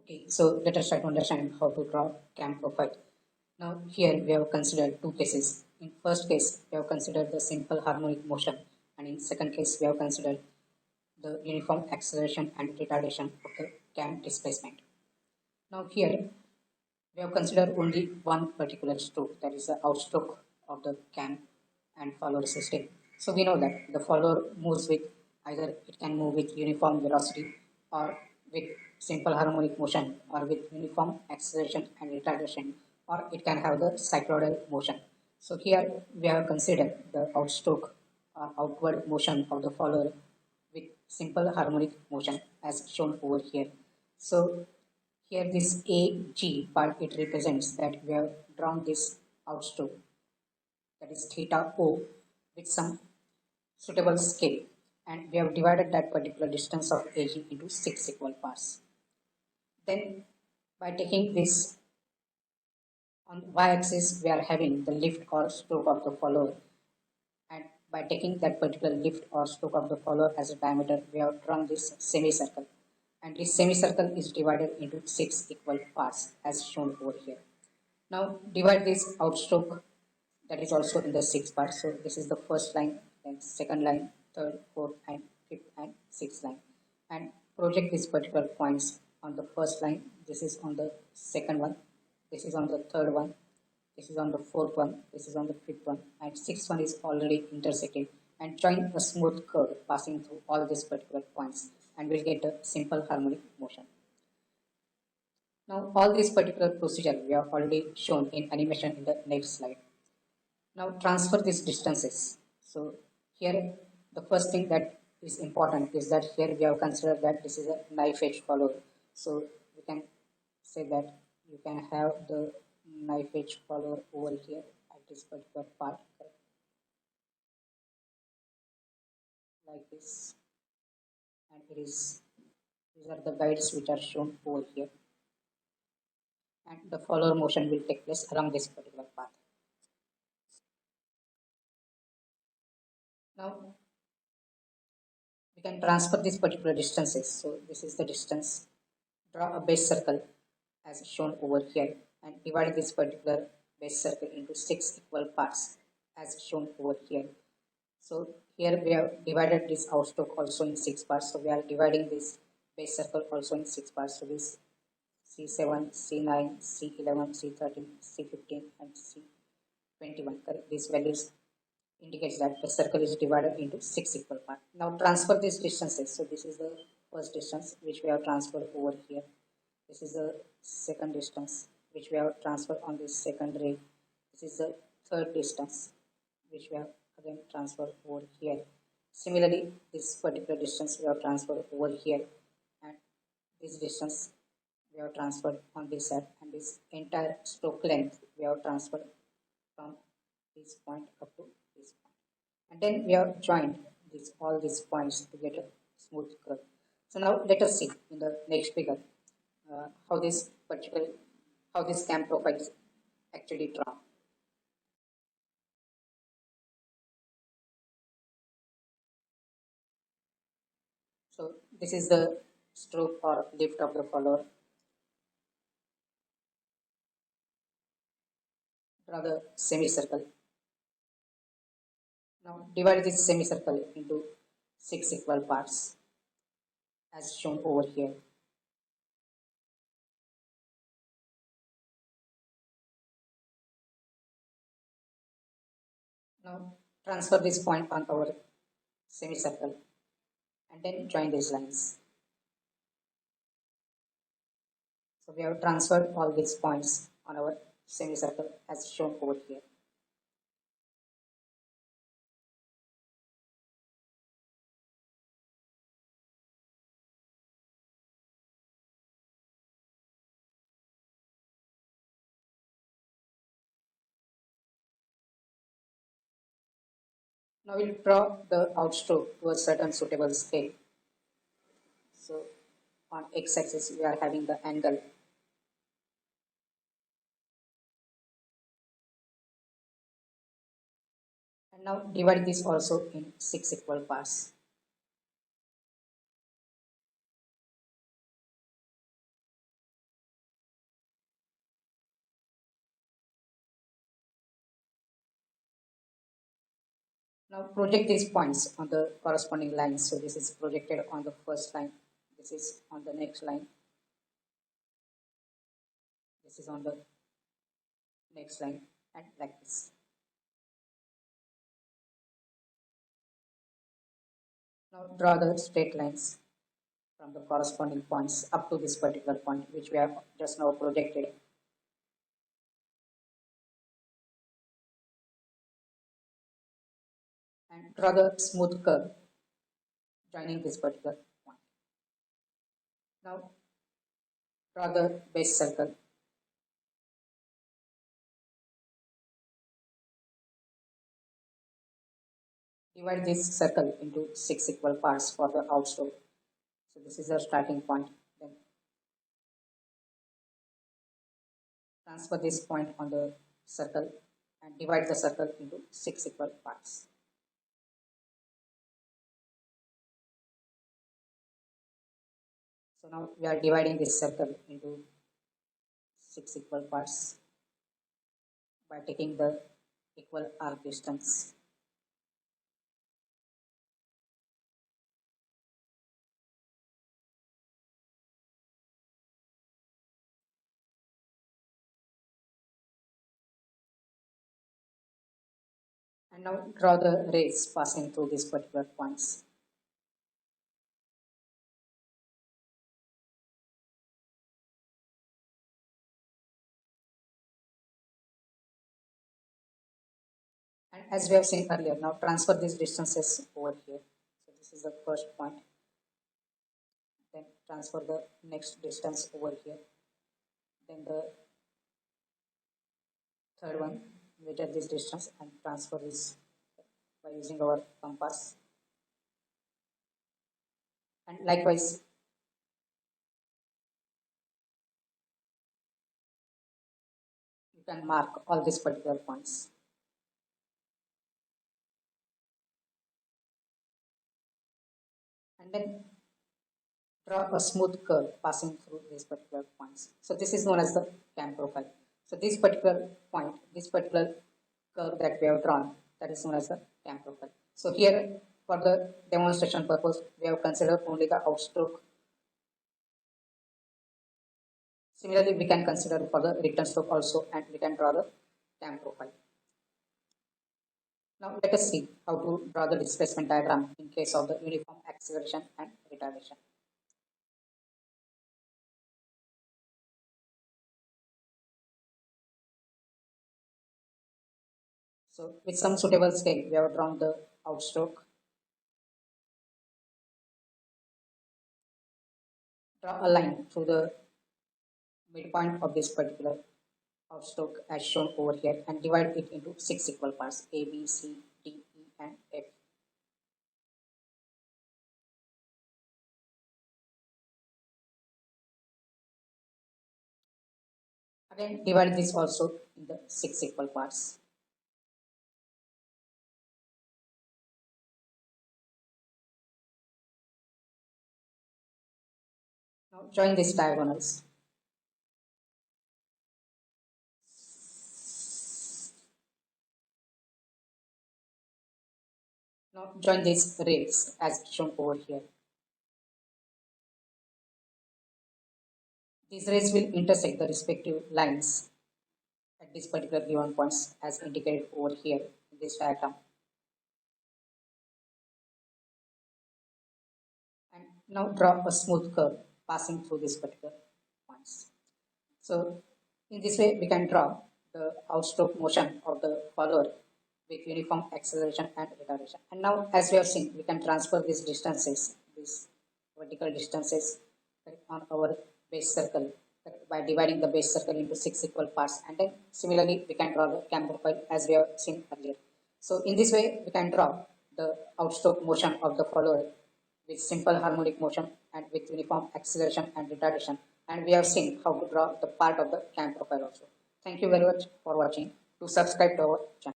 Okay, so let us try to understand how to draw cam profile. Now here we have considered two cases. In first case, we have considered the simple harmonic motion, and in second case, we have considered the uniform acceleration and retardation of the cam displacement. Now here we have considered only one particular stroke, that is the outstroke of the cam and follower system. So we know that the follower moves with either it can move with uniform velocity or with simple harmonic motion or with uniform acceleration and retardation, or it can have the cycloidal motion. So here we have considered the outstroke or outward motion of the follower with simple harmonic motion as shown over here. So here this AG part, it represents that we have drawn this outstroke, that is theta O, with some suitable scale, and we have divided that particular distance of AG into 6 equal parts. Then by taking this on y-axis, we are having the lift or stroke of the follower, and by taking that particular lift or stroke of the follower as a diameter, we have drawn this semicircle, and this semicircle is divided into 6 equal parts as shown over here. Now divide this outstroke, that is also in the 6 parts. So this is the first line, then second line, third, fourth, and fifth and sixth line, and project these particular points on the first line. This is on the second one. This is on the third one. This is on the fourth one. This is on the fifth one, and sixth one is already intersecting. And join a smooth curve passing through all these particular points, and we'll get a simple harmonic motion. Now all this particular procedure we have already shown in animation in the next slide. Now transfer these distances. So here the first thing that is important is that here we have considered that this is a knife edge follower. So we can say that you can have the knife edge follower over here at this particular part, like this, and these are the guides which are shown over here, and the follower motion will take place along this particular path. Now we can transfer these particular distances. So this is the distance. Draw a base circle as shown over here, and divide this particular base circle into 6 equal parts as shown over here. So here we have divided this outstroke also in 6 parts. So we are dividing this base circle also in 6 parts. So this C7, C9, C11, C13, C15, and C21. These values indicates that the circle is divided into 6 equal parts. Now transfer these distances. So this is the first distance which we have transferred over here. This is the second distance which we have transferred on this second ray. This is the third distance which we have again transferred over here. Similarly, this particular distance we have transferred over here, and this distance we have transferred on this side, and this entire stroke length we have transferred from this point up to this point. And then we have joined all these points to get a smooth curve. So now let us see in the next figure how this cam profile is actually drawn. So this is the stroke or lift of the follower. Draw the semicircle. Now divide this semicircle into 6 equal parts as shown over here. Now transfer this point on our semicircle, and then join these lines. So we have transferred all these points on our semicircle as shown over here. Now we'll draw the outstroke to a certain suitable scale. So on x-axis we are having the angle, and now divide this also in 6 equal parts. Now project these points on the corresponding lines. So this is projected on the first line, this is on the next line, this is on the next line, and like this. Now draw the straight lines from the corresponding points up to this particular point which we have just now projected. And draw the smooth curve joining this particular point. Now draw the base circle. Divide this circle into 6 equal parts for the outstroke. So this is our starting point. Then transfer this point on the circle and divide the circle into 6 equal parts. So now we are dividing this circle into 6 equal parts by taking the equal arc distance. And now draw the rays passing through these particular points. And as we have seen earlier, now transfer these distances over here. So this is the first point. Then transfer the next distance over here. Then the third one, measure this distance and transfer this by using our compass. And likewise, you can mark all these particular points. And then draw a smooth curve passing through these particular points. So this is known as the cam profile. So this particular point, this particular curve that we have drawn, that is known as the cam profile. So here, for the demonstration purpose, we have considered only the outstroke. Similarly, we can consider for the return stroke also, and we can draw the cam profile. Now let us see how to draw the displacement diagram in case of the uniform acceleration and retardation. So with some suitable scale, we have drawn the outstroke. Draw a line through the midpoint of this particular outstroke as shown over here and divide it into 6 equal parts A, B, C, D, E and F. Again divide this also in the 6 equal parts. Now join these diagonals. Now join these rays as shown over here. These rays will intersect the respective lines at this particular given points as indicated over here in this diagram. And now draw a smooth curve passing through these particular points. So in this way we can draw the outstroke motion of the follower with uniform acceleration and retardation. And now as we have seen, we can transfer these distances, these vertical distances on our base circle by dividing the base circle into 6 equal parts, and then similarly we can draw the cam profile as we have seen earlier. So in this way we can draw the outstroke motion of the follower with simple harmonic motion and with uniform acceleration and retardation, and we have seen how to draw the part of the cam profile also. Thank you very much for watching. To subscribe to our channel.